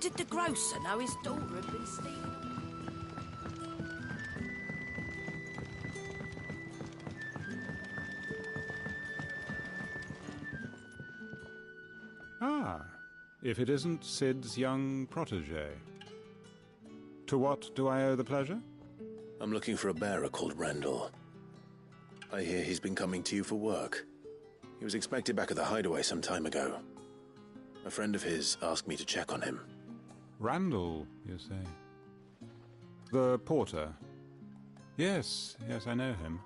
did the grocer know his daughter had been stealing? Ah, if it isn't Sid's young protege. To what do I owe the pleasure? I'm looking for a bearer called Randall. I hear he's been coming to you for work. He was expected back at the hideaway some time ago. A friend of his asked me to check on him. Randall, you say? The porter? Yes, I know him.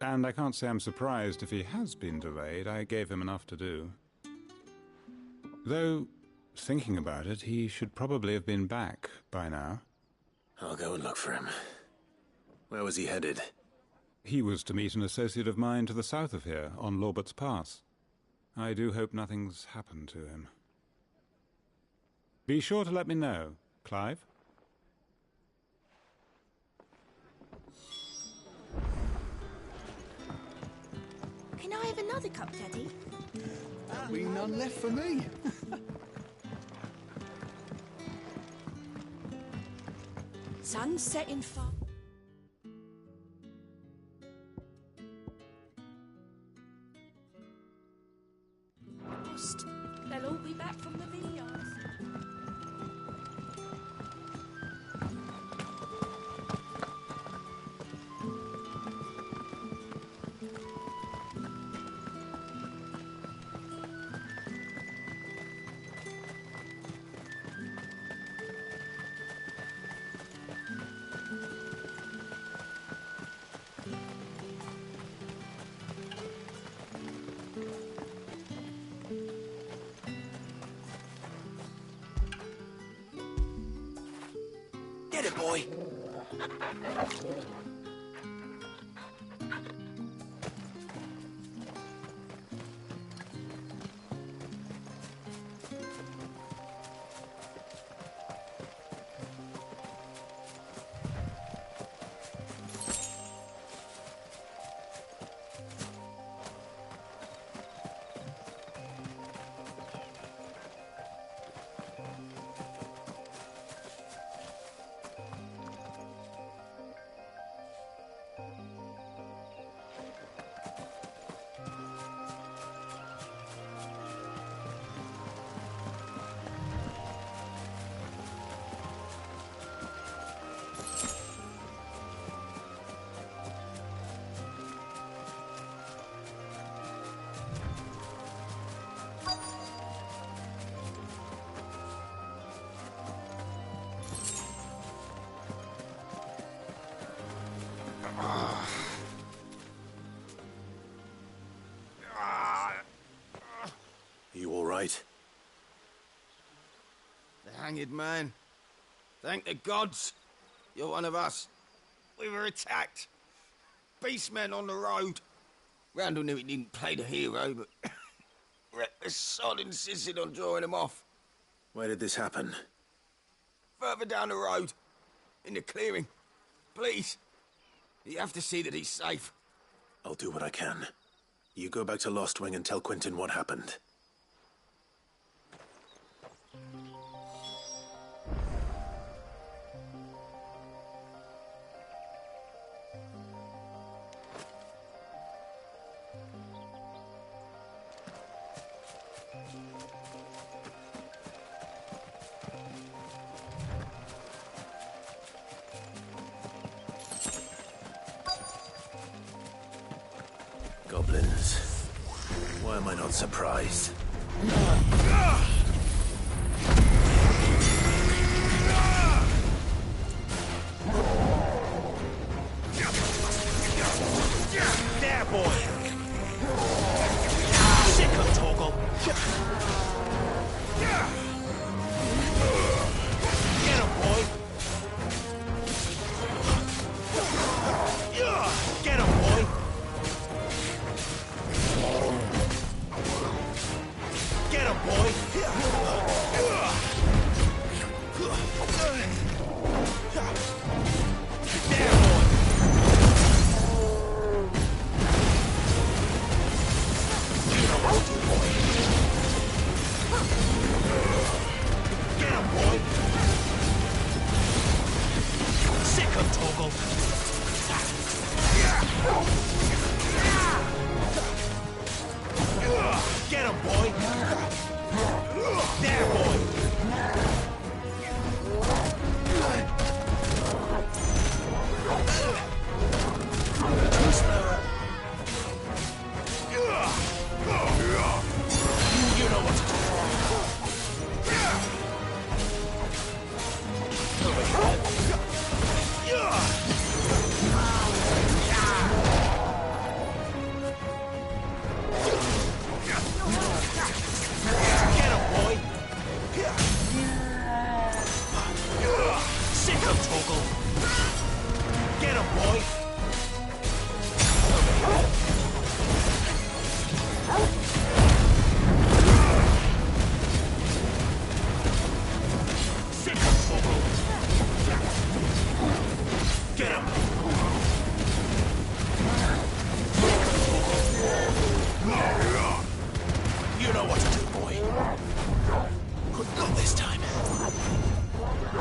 And I can't say I'm surprised if he has been delayed. I gave him enough to do. Though, thinking about it, he should probably have been back by now. I'll go and look for him. Where was he headed? He was to meet an associate of mine to the south of here, on Lorbert's Pass. I do hope nothing's happened to him. Be sure to let me know, Clive. Can I have another cup, Daddy? There'll be none left for me. Sun's setting far. They'll all be back from the vineyards. Get it, boy! You all right? The hanged man. Thank the gods. You're one of us. We were attacked. Beastmen on the road. Randall knew he didn't play the hero, but reckless sod insisted on drawing him off. Where did this happen? Further down the road. In the clearing. Please. You have to see that he's safe. I'll do what I can. You go back to Lost Wing and tell Quentin what happened. Goblins. Why am I not surprised? There, boy! Sick of Toggle! Get him, boy! Get him, boy! Get him, boy! him, Torgal. Get him, boy. There, boy. Too slow. You know what to do. Get him, boy. Sick him, Torgal. Get him, boy. Sick him, Torgal. Get him. You know what to do, boy. Not this time.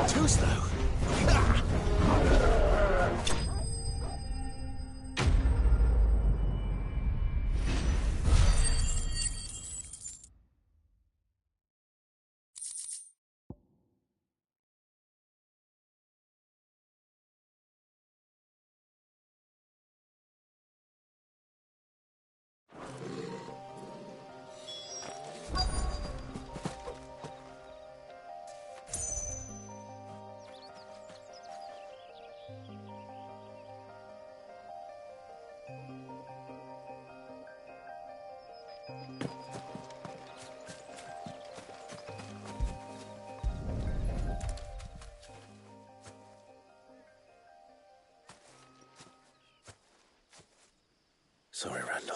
Too slow. Sorry, Randall.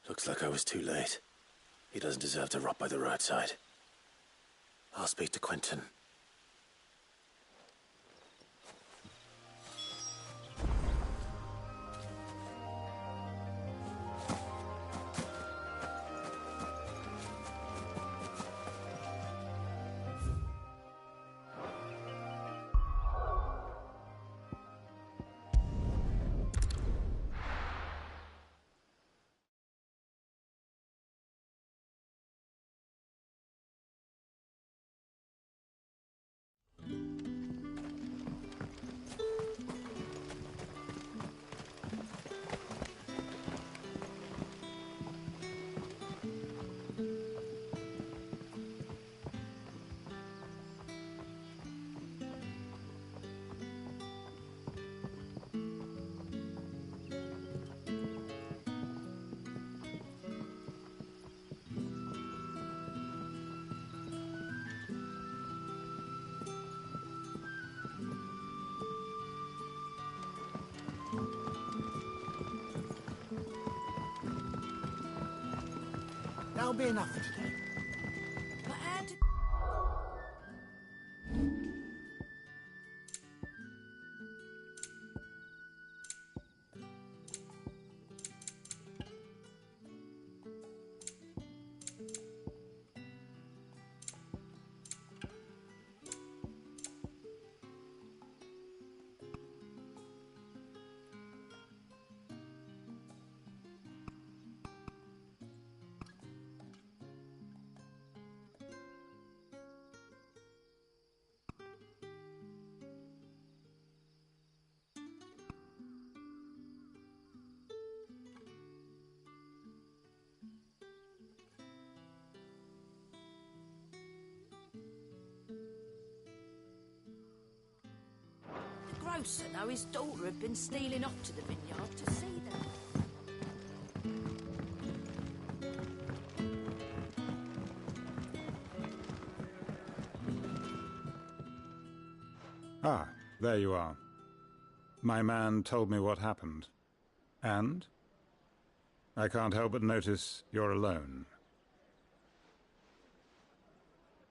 Looks like I was too late. He doesn't deserve to rot by the roadside. I'll speak to Quentin. That'll be enough for today. But how did... The grocer know his daughter had been stealing off to the vineyard to see them. Ah, there you are. My man told me what happened. And? I can't help but notice you're alone.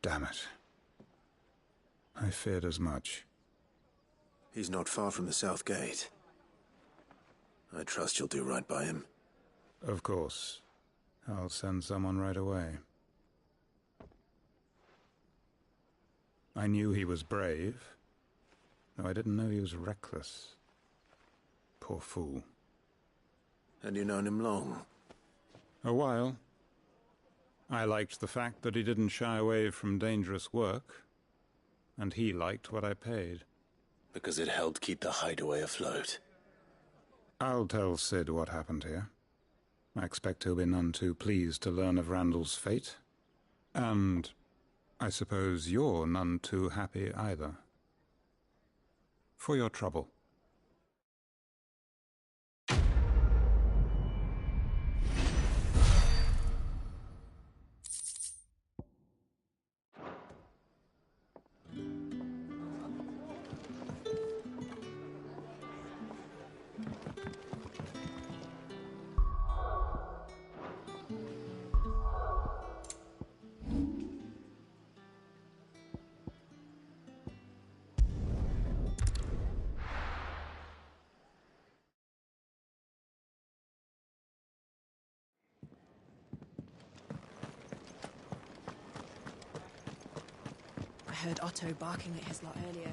Damn it. I feared as much. He's not far from the south gate. I trust you'll do right by him. Of course. I'll send someone right away. I knew he was brave, though I didn't know he was reckless. Poor fool. Had you known him long? A while. I liked the fact that he didn't shy away from dangerous work, and he liked what I paid. Because it helped keep the hideaway afloat. I'll tell Sid what happened here. I expect he'll be none too pleased to learn of Randall's fate. And I suppose you're none too happy either. For your trouble. I heard Otto barking at his lot earlier.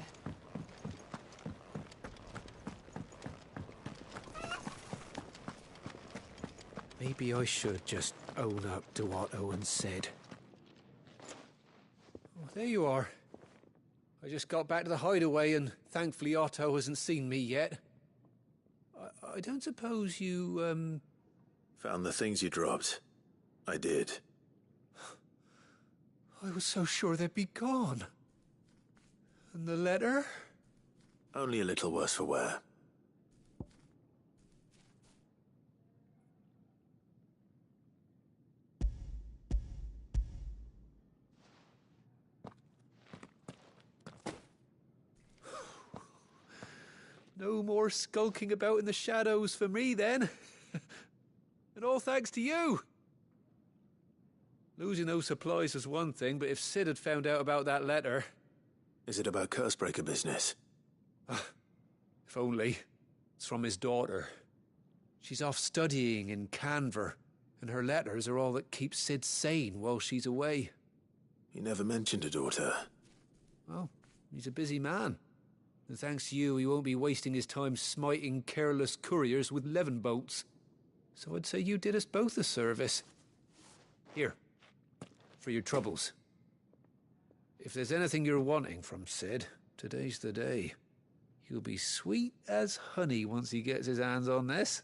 Maybe I should just own up to what Owen said. Oh, there you are. I just got back to the hideaway and thankfully Otto hasn't seen me yet. I don't suppose you, Found the things you dropped. I did. I was so sure they'd be gone. And the letter? Only a little worse for wear. No more skulking about in the shadows for me, then. And all thanks to you. Losing those supplies was one thing, but if Sid had found out about that letter... Is it about Cursebreaker business? If only. It's from his daughter. She's off studying in Canver, and her letters are all that keeps Sid sane while she's away. He never mentioned a daughter. Well, he's a busy man. And thanks to you, he won't be wasting his time smiting careless couriers with levin bolts. So I'd say you did us both a service. Here, for your troubles. If there's anything you're wanting from Sid, today's the day. He'll be sweet as honey once he gets his hands on this.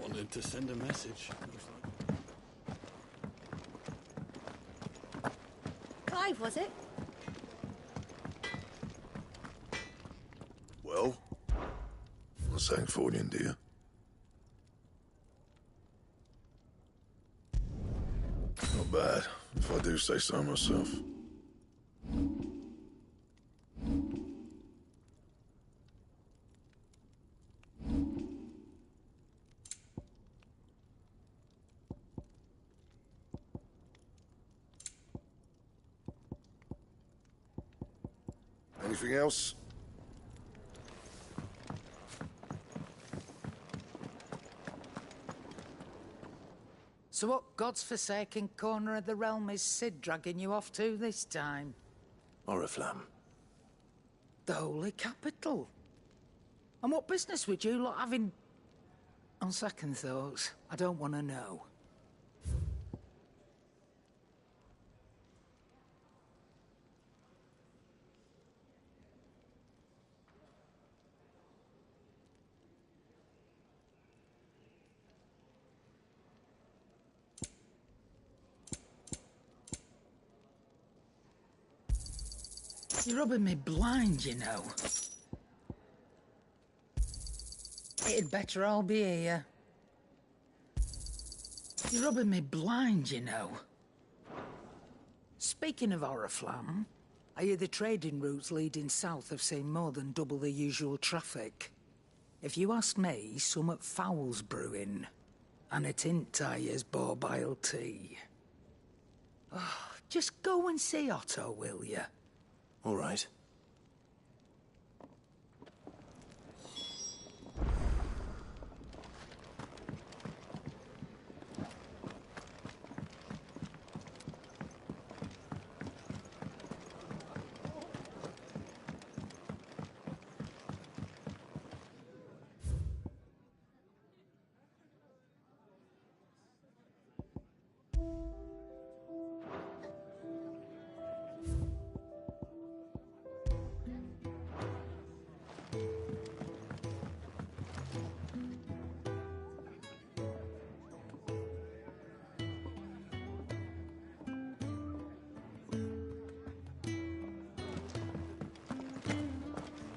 Wanted to send a message. Clive, was it? Well, what's that for you, dear? Not bad, if I do say so myself. Anything else? So what God's forsaken corner of the realm is Sid dragging you off to this time? Oriflamme. The Holy Capital. And what business would you lot have in... On second thoughts, I don't want to know. You're rubbing me blind, you know. It'd better all be here. You're rubbing me blind, you know. Speaking of Oriflamme, I hear the trading routes leading south have seen more than double the usual traffic. If you ask me, somewhat foul's brewing. And it ain't Tyre's bile tea. Oh, just go and see Otto, will you? All right.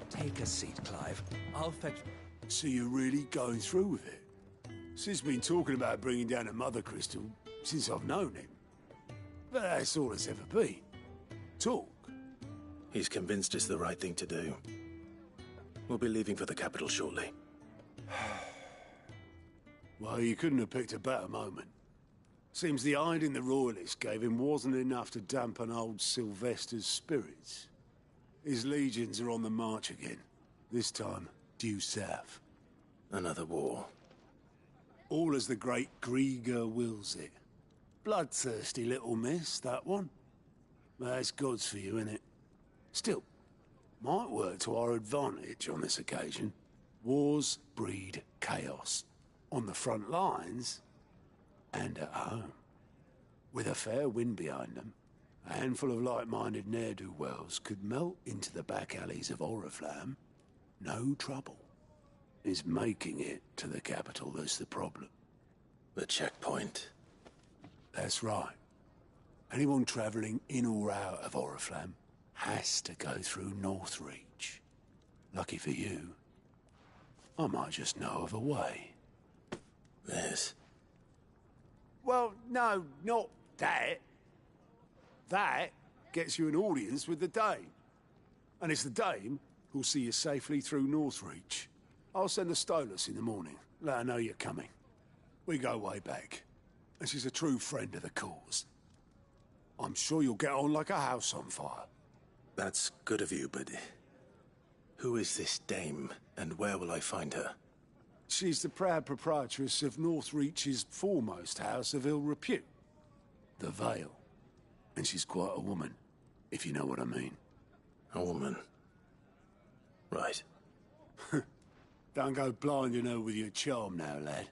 Take a seat, Clive. I'll fetch... So you're really going through with it? Sid's been talking about bringing down a mother crystal since I've known him. But that's all it's ever been. Talk. He's convinced it's the right thing to do. We'll be leaving for the capital shortly. Well, you couldn't have picked a better moment. Seems the hiding the royalists gave him wasn't enough to dampen old Sylvester's spirits. His legions are on the march again. This time, due south. Another war. All as the great Grieger wills it. Bloodthirsty little miss, that one. That's God's for you, innit? Still, might work to our advantage on this occasion. Wars breed chaos. On the front lines, and at home. With a fair wind behind them, a handful of like-minded ne'er-do-wells could melt into the back alleys of Oriflamme. No trouble. It's making it to the capital that's the problem. The checkpoint. That's right. Anyone travelling in or out of Oriflamme has to go through Northreach. Lucky for you, I might just know of a way. This. Well, no, not that. That gets you an audience with the Dame. And it's the Dame who'll see you safely through Northreach. I'll send the Stolas in the morning. Let her know you're coming. We go way back. And she's a true friend of the cause. I'm sure you'll get on like a house on fire. That's good of you, but... who is this Dame, and where will I find her? She's the proud proprietress of Northreach's foremost house of ill repute. The Vale. And she's quite a woman, if you know what I mean. A woman. Right. Don't go blinding her with your charm now, lad.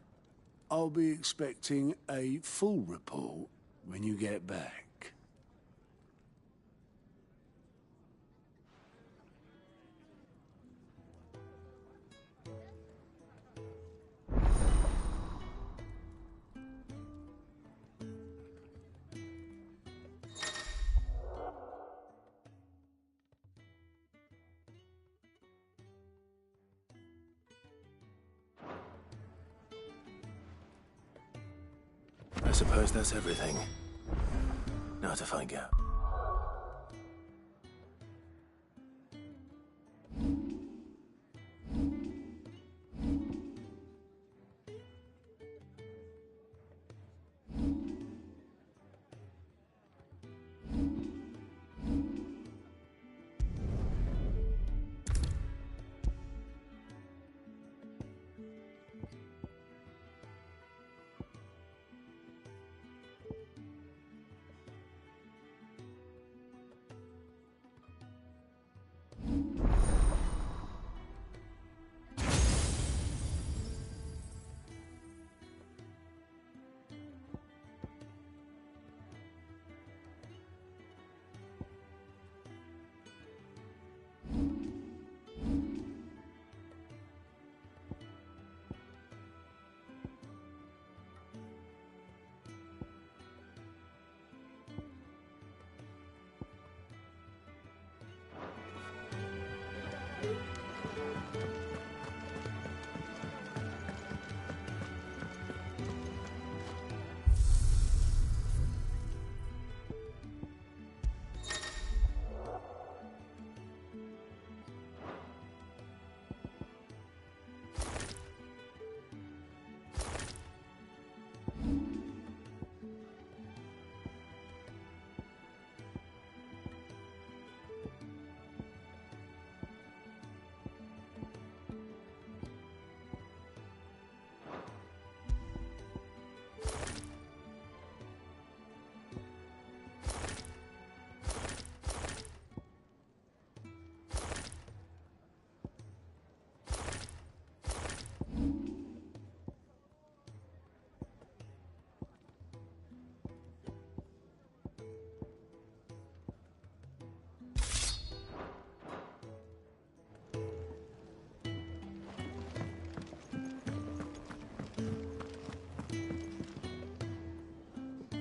I'll be expecting a full report when you get back. I suppose that's everything. Now to find out.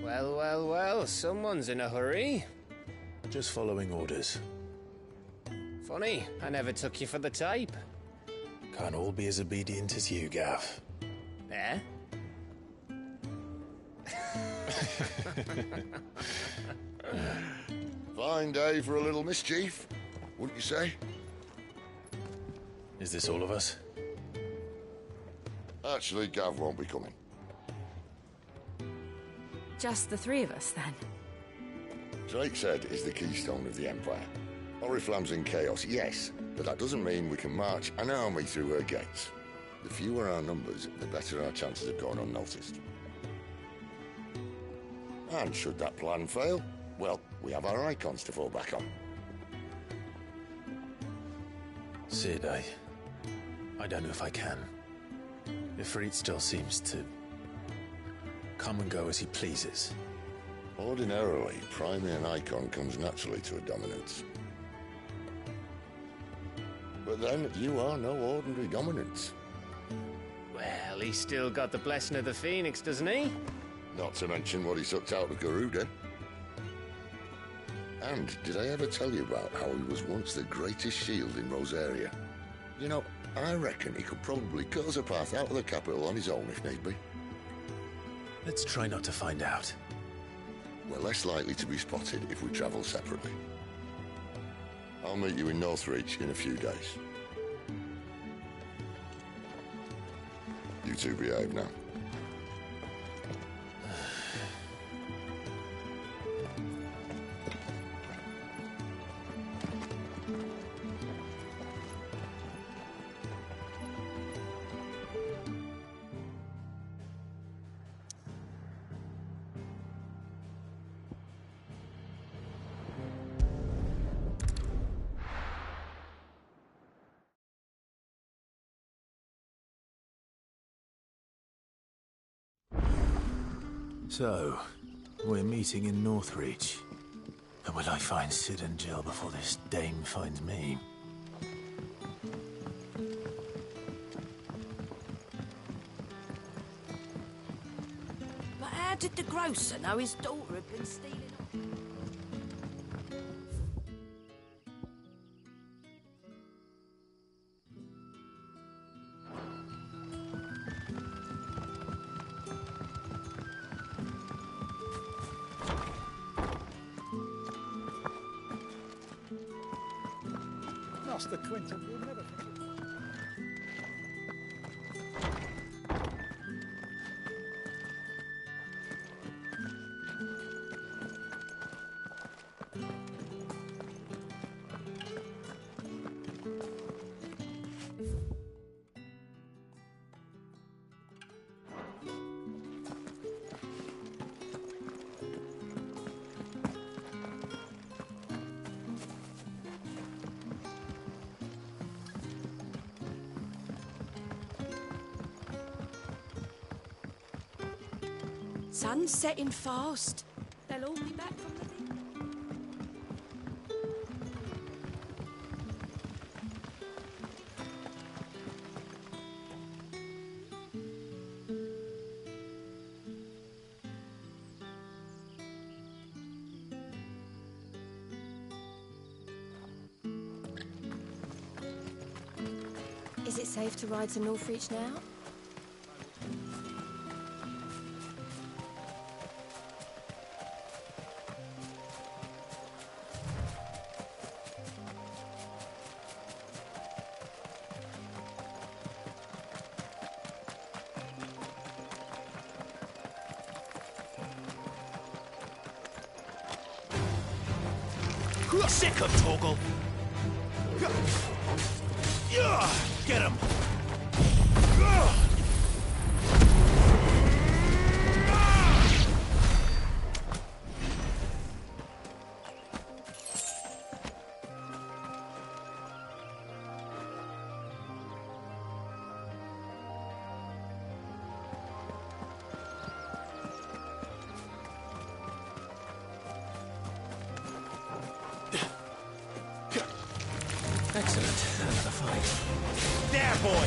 Well, well, well, someone's in a hurry. Just following orders. Funny, I never took you for the type. Can't all be as obedient as you, Gav. Eh? Fine day for a little mischief, wouldn't you say? Is this all of us? Actually, Gav won't be coming. Just the three of us, then? Drake's Head is the keystone of the Empire. Oriflamme's in chaos, yes, but that doesn't mean we can march an army through her gates. The fewer our numbers, the better our chances of going unnoticed. And should that plan fail, well, we have our icons to fall back on. Sid, I don't know if I can. Ifrit still seems to come and go as he pleases. Ordinarily, priming an icon comes naturally to a dominance. But then, you are no ordinary dominance. Well, he's still got the blessing of the Phoenix, doesn't he? Not to mention what he sucked out of Garuda. And did I ever tell you about how he was once the greatest shield in Rosaria? You know, I reckon he could probably cut us a path out of the capital on his own if need be. Let's try not to find out. We're less likely to be spotted if we travel separately. I'll meet you in Northreach in a few days. You two behave now. So, we're meeting in Northreach. And will I find Sid and Jill before this dame finds me? But how did the grocer know his daughter had been stealing off? Master Quentin will never forget. Sun's setting fast. They'll all be back from the vineyard. Is it safe to ride to Northreach now? Sick of Torgal! Get him! Excellent. Another fight. There, boy!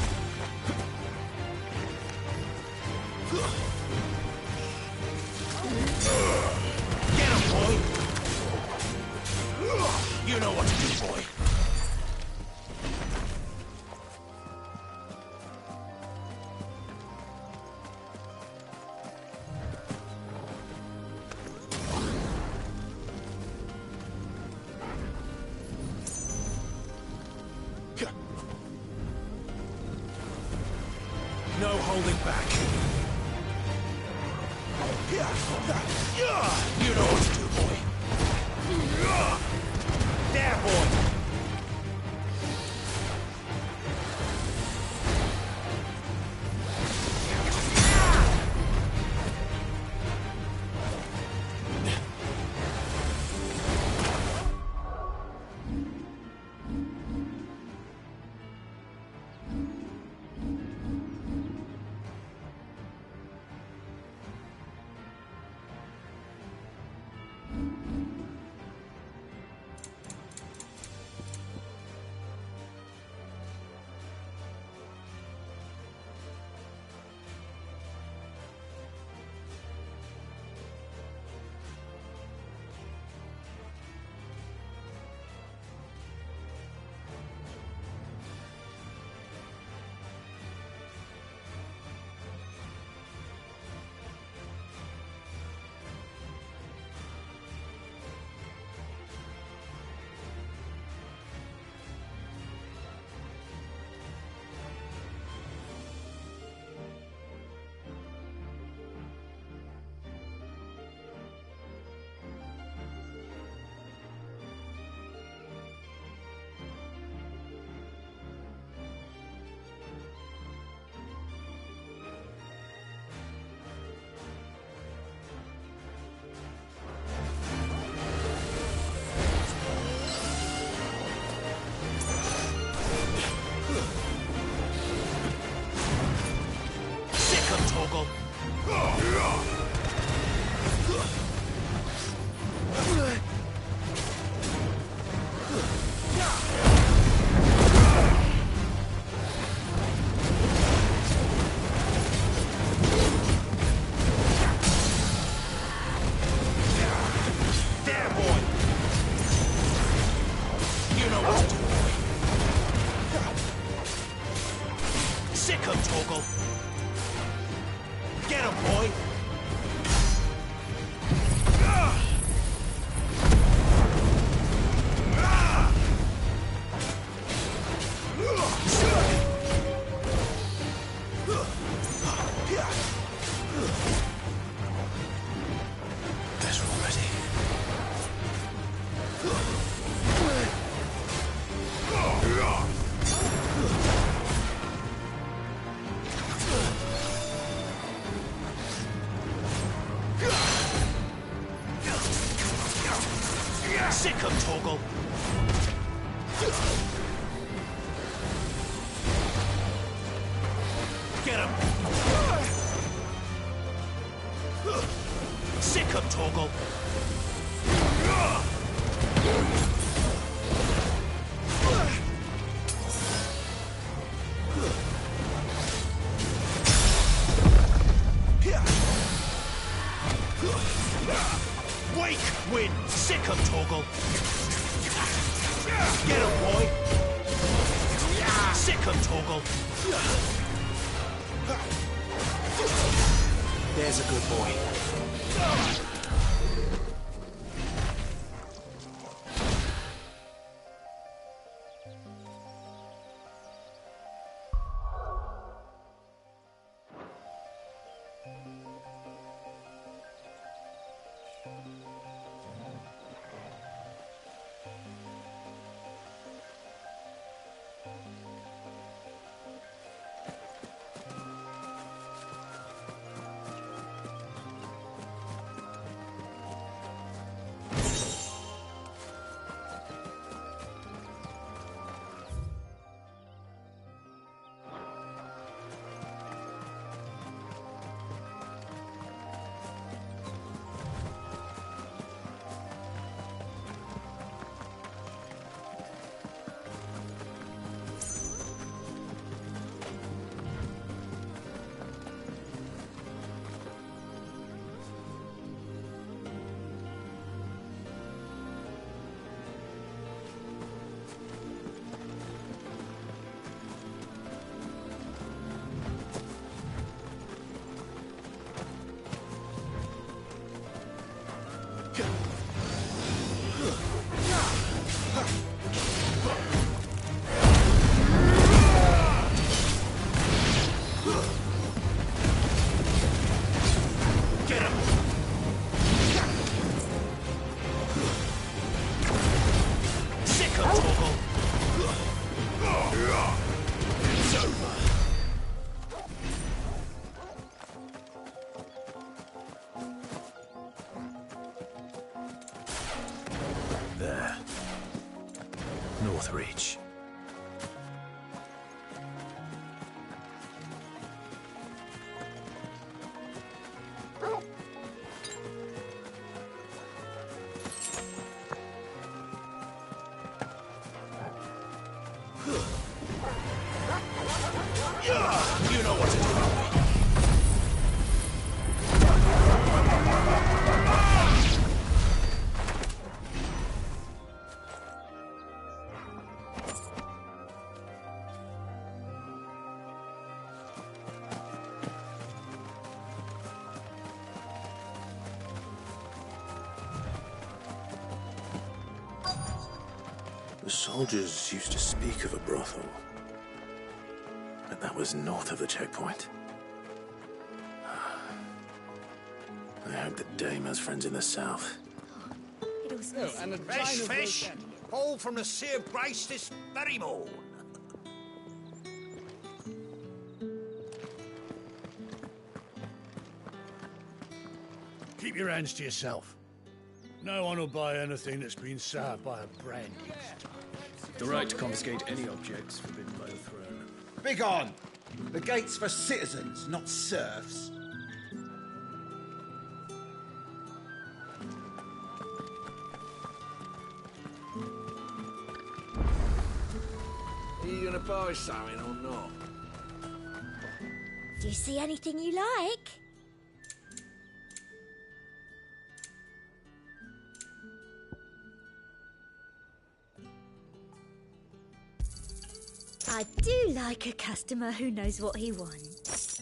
You know what to do, boy. No holding back. You know what to do, boy. There, boy. There's a good boy. Northreach. You know what to do. The soldiers used to speak of a brothel, but that was north of the checkpoint. I hope that Dame has friends in the south. And a fresh fish, all from the Sea of Grace this very morn. Keep your hands to yourself. No one will buy anything that's been soured by a brand. The right to confiscate any objects forbidden by the throne. Begone! The gate's for citizens, not serfs. Are you gonna buy something or not? Do you see anything you like? I do like a customer who knows what he wants.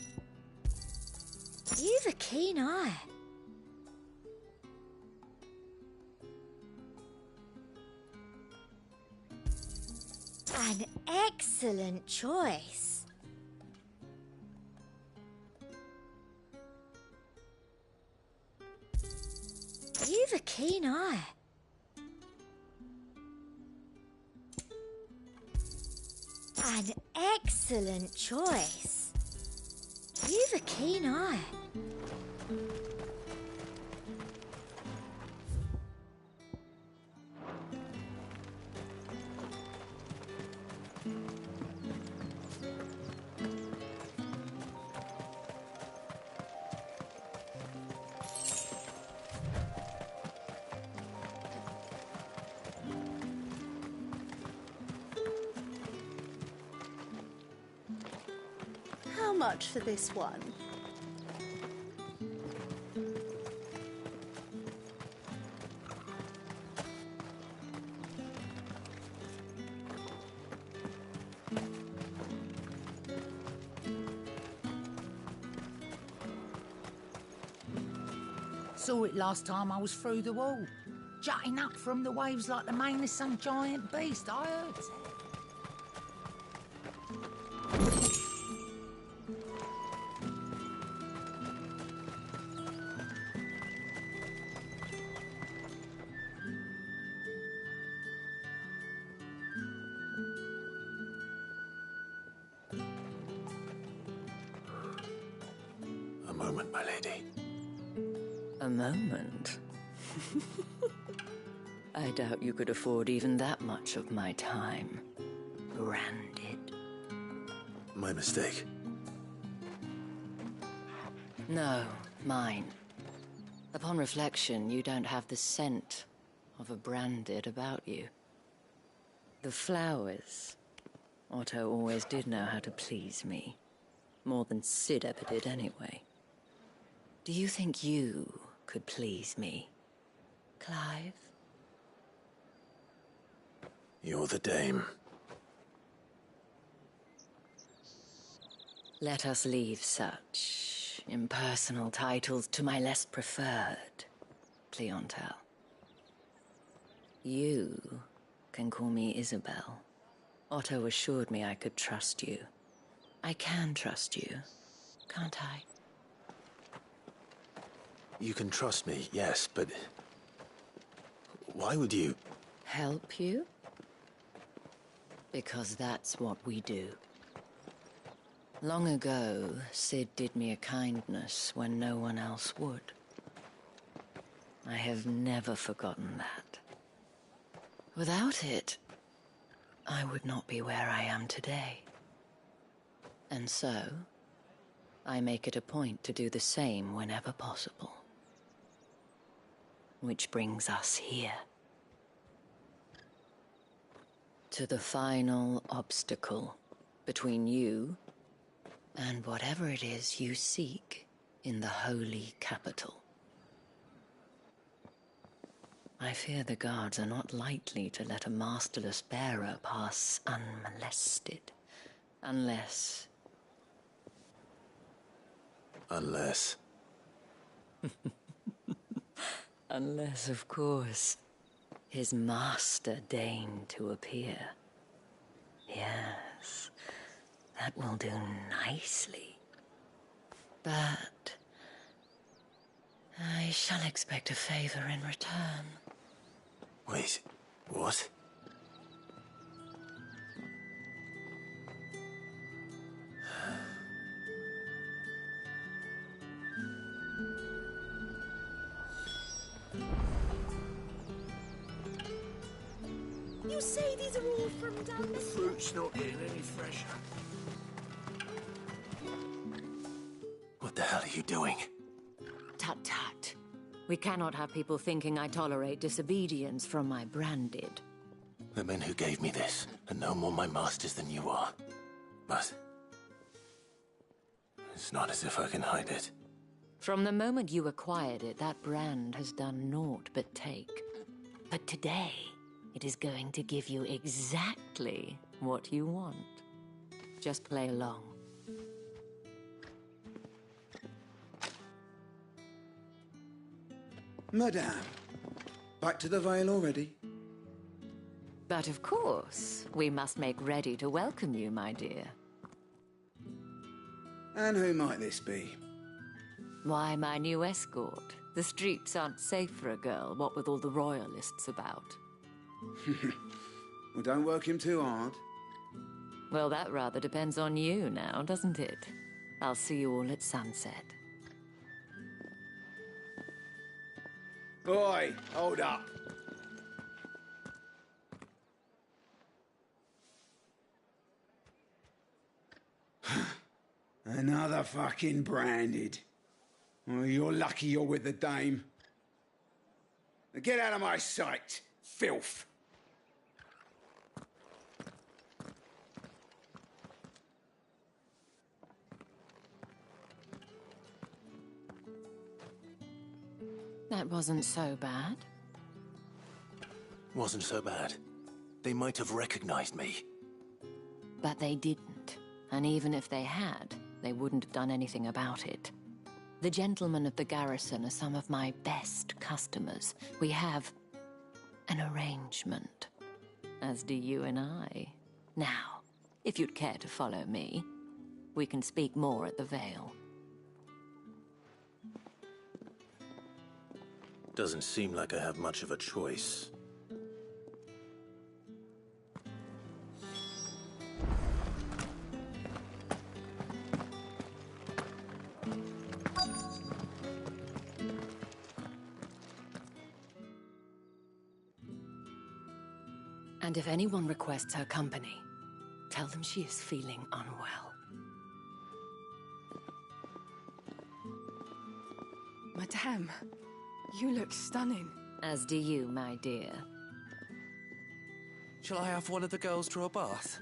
You've a keen eye. An excellent choice. You've a keen eye. An excellent choice. You've a keen eye. How much for this one? Saw it last time I was through the wall. Jutting up from the waves like the mane of some giant beast, I heard. A moment, my lady. A moment? I doubt you could afford even that much of my time. Branded. My mistake. No, mine. Upon reflection, you don't have the scent of a branded about you. The flowers. Otto always did know how to please me. More than Sid ever did anyway. Do you think you could please me, Clive? You're the Dame. Let us leave such impersonal titles to my less preferred clientele. You can call me Isabel. Otto assured me I could trust you. I can trust you, can't I? You can trust me, yes, but why would you? Help you? Because that's what we do. Long ago, Sid did me a kindness when no one else would. I have never forgotten that. Without it, I would not be where I am today. And so, I make it a point to do the same whenever possible. Which brings us here. To the final obstacle between you and whatever it is you seek in the holy capital. I fear the guards are not likely to let a masterless bearer pass unmolested. Unless... Unless... Unless, of course, his master deigned to appear. Yes, that will do nicely. But... I shall expect a favor in return. Wait, what? You say these are all from down the Fruit's not getting any fresher. What the hell are you doing? Tut tut. We cannot have people thinking I tolerate disobedience from my branded. The men who gave me this are no more my masters than you are. But... it's not as if I can hide it. From the moment you acquired it, that brand has done naught but take. But today, it is going to give you exactly what you want. Just play along. Madame, back to the Vale already? But of course, we must make ready to welcome you, my dear. And who might this be? Why, my new escort. The streets aren't safe for a girl, what with all the royalists about. Well, don't work him too hard. Well, that rather depends on you now, doesn't it? I'll see you all at sunset. Oi, hold up. Another fucking branded. Well, you're lucky you're with the dame. Now get out of my sight, filth. That wasn't so bad. Wasn't so bad. They might have recognized me. But they didn't. And even if they had, they wouldn't have done anything about it. The gentlemen of the garrison are some of my best customers. We have an arrangement, as do you and I. Now, if you'd care to follow me, we can speak more at the Vale. Doesn't seem like I have much of a choice. And if anyone requests her company, tell them she is feeling unwell. Madame, you look stunning. As do you, my dear. Shall I have one of the girls draw a bath?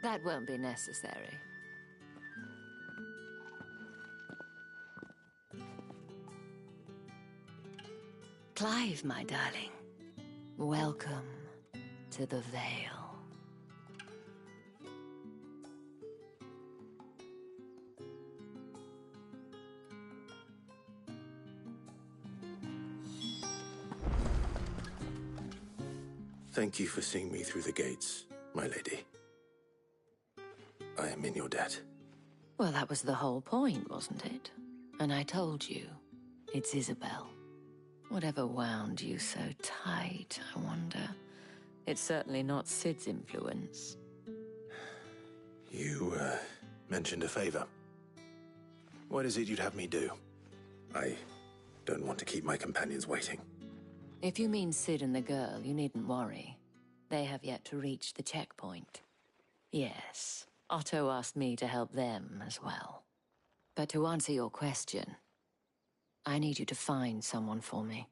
That won't be necessary. Clive, my darling. Welcome to the Vale. Thank you for seeing me through the gates, my lady. I am in your debt. Well, that was the whole point, wasn't it? And I told you, it's Isabel. Whatever wound you so tight, I wonder. It's certainly not Sid's influence. You, mentioned a favor. What is it you'd have me do? I don't want to keep my companions waiting. If you mean Sid and the girl, you needn't worry. They have yet to reach the checkpoint. Yes, Otto asked me to help them as well. But to answer your question, I need you to find someone for me.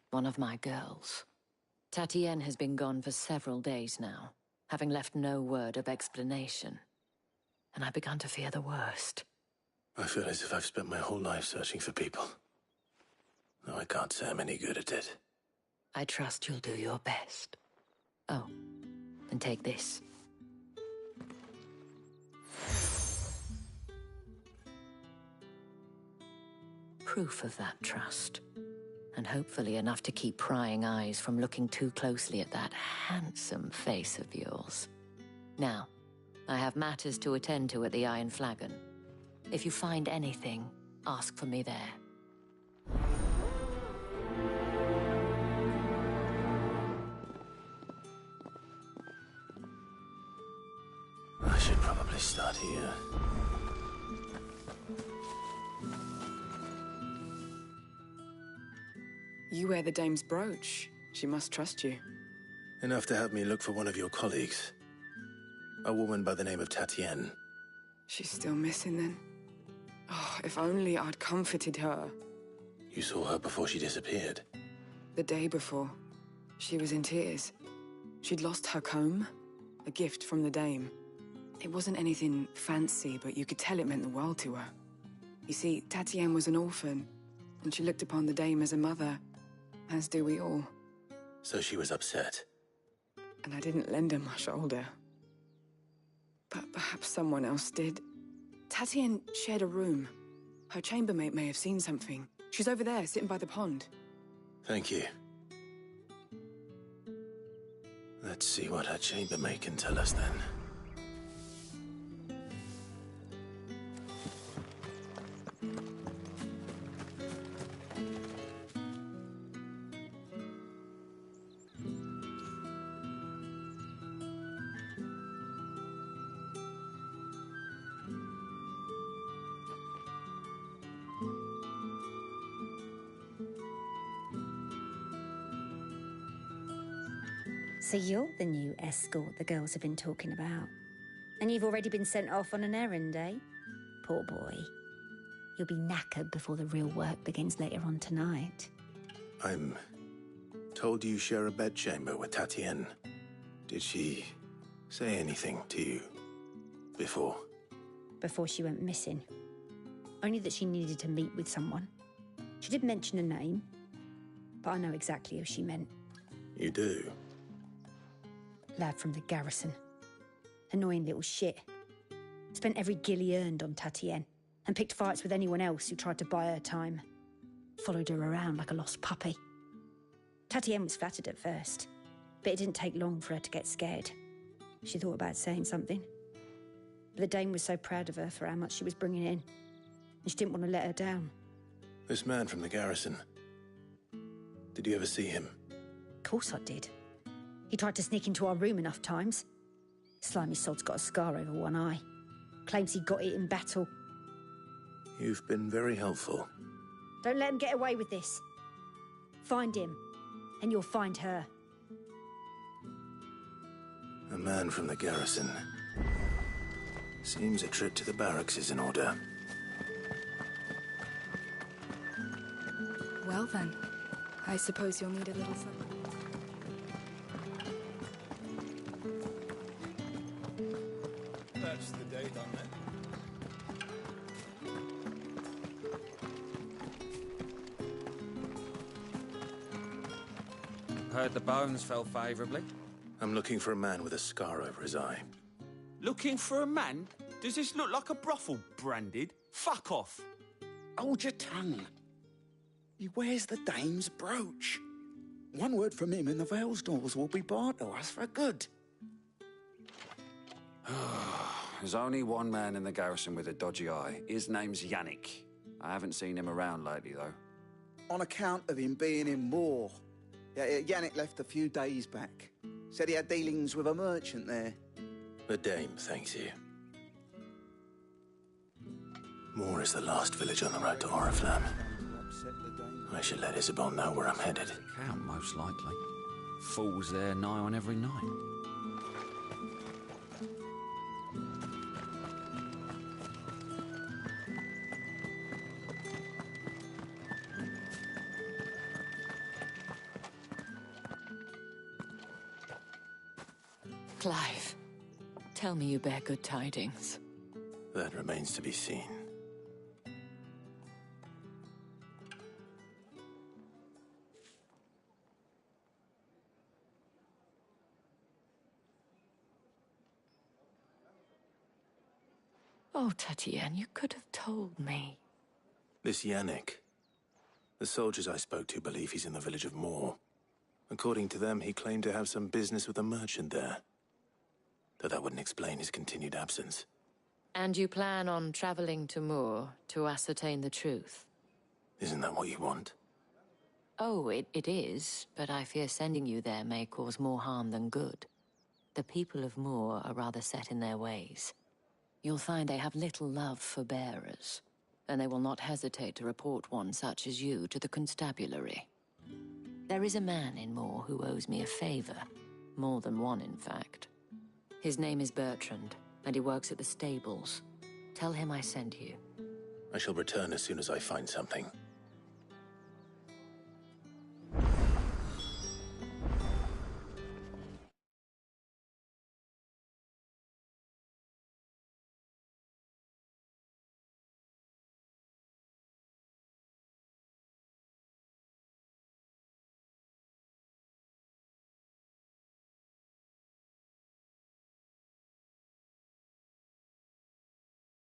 One of my girls. Tatienne has been gone for several days now, having left no word of explanation. And I've begun to fear the worst. I feel as if I've spent my whole life searching for people. Though I can't say I'm any good at it. I trust you'll do your best. Oh, and take this. Proof of that trust. And hopefully enough to keep prying eyes from looking too closely at that handsome face of yours. Now, I have matters to attend to at the Iron Flagon. If you find anything, ask for me there. I should probably start here. You wear the dame's brooch. She must trust you. Enough to have me look for one of your colleagues. A woman by the name of Tatienne. She's still missing then. Oh, if only I'd comforted her. You saw her before she disappeared. The day before, she was in tears. She'd lost her comb, a gift from the dame. It wasn't anything fancy, but you could tell it meant the world to her. You see, Tatienne was an orphan, and she looked upon the dame as a mother, as do we all. So she was upset. And I didn't lend her my shoulder. But perhaps someone else did. Tatienne shared a room. Her chambermaid may have seen something. She's over there, sitting by the pond. Thank you. Let's see what her chambermaid can tell us then. So you're the new escort the girls have been talking about. And you've already been sent off on an errand, eh? Poor boy. You'll be knackered before the real work begins later on tonight. I'm told you share a bedchamber with Tatienne. Did she say anything to you before? Before she went missing. Only that she needed to meet with someone. She did mention a name, but I know exactly who she meant. You do? Lad from the garrison. Annoying little shit. Spent every guil he earned on Tatienne, and picked fights with anyone else who tried to buy her time. Followed her around like a lost puppy. Tatienne was flattered at first, but it didn't take long for her to get scared. She thought about saying something. But the dame was so proud of her for how much she was bringing in, and she didn't want to let her down. This man from the garrison. Did you ever see him? Of course I did. He tried to sneak into our room enough times. Slimy sod's got a scar over one eye. Claims he got it in battle. You've been very helpful. Don't let him get away with this. Find him, and you'll find her. A man from the garrison. Seems a trip to the barracks is in order. Well then, I suppose you'll need a little something. That's the date on it. Heard the bones fell favourably. I'm looking for a man with a scar over his eye. Looking for a man? Does this look like a brothel, Branded? Fuck off! Hold your tongue. He wears the dame's brooch. One word from him and the Vale's doors will be barred to us for good. There's only one man in the garrison with a dodgy eye. His name's Yannick. I haven't seen him around lately, though. On account of him being in war. Yannick left a few days back. Said he had dealings with a merchant there. The dame thanks you. Moor is the last village on the road to Oriflamme. I should let Isabel know where I'm headed. Count, most likely. Fools there nigh on every night. Clive, tell me you bear good tidings. That remains to be seen. Oh, Tatienne, you could have told me. This Yannick. The soldiers I spoke to believe he's in the village of Moor. According to them, he claimed to have some business with a merchant there. Though that wouldn't explain his continued absence. And you plan on traveling to Moor to ascertain the truth? Isn't that what you want? Oh, it is, but I fear sending you there may cause more harm than good. The people of Moor are rather set in their ways. You'll find they have little love for bearers, and they will not hesitate to report one such as you to the constabulary. There is a man in Moor who owes me a favor. More than one, in fact. His name is Bertrand, and he works at the stables. Tell him I sent you. I shall return as soon as I find something.